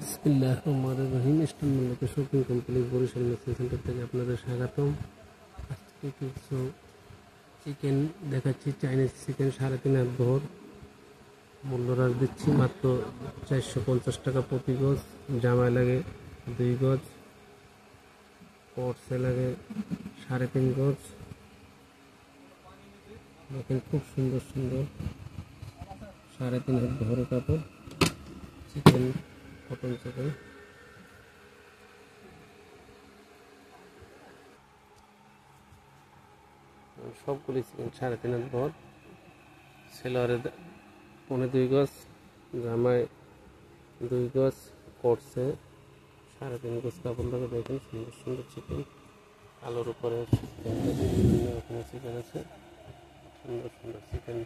বিসমিল্লাহির রহমানির রহিম। Eastern Mallika shopping complex Barishal machine centre থেকে আপনাদের স্বাগতম। আজকে কিছু চিকেন দেখাচ্ছি। চাইনিজ চিকেন 3.5 হাত বহর। মূল্য হ্রাস দিচ্ছি মাত্র 450 টাকা প্রতি গজ। জামায় লাগে 2 গজ, পটসে লাগে 3.5 গজ। দেখেন খুব সুন্দর সুন্দর 3.5 হাত বহরের কাপড় চিকেন, কটন চিকেন। সবগুলি চিকেন 3.5 হাত বহর। সেলোয়ারে 1.25 গজ, জামায় 2 গজ, কোটসে 3.5 গজ কাপড় লাগে। দেখেন সুন্দর সুন্দর চিকেন, আলোর উপরে এখানে চিকেন আছে, সুন্দর সুন্দর চিকেন।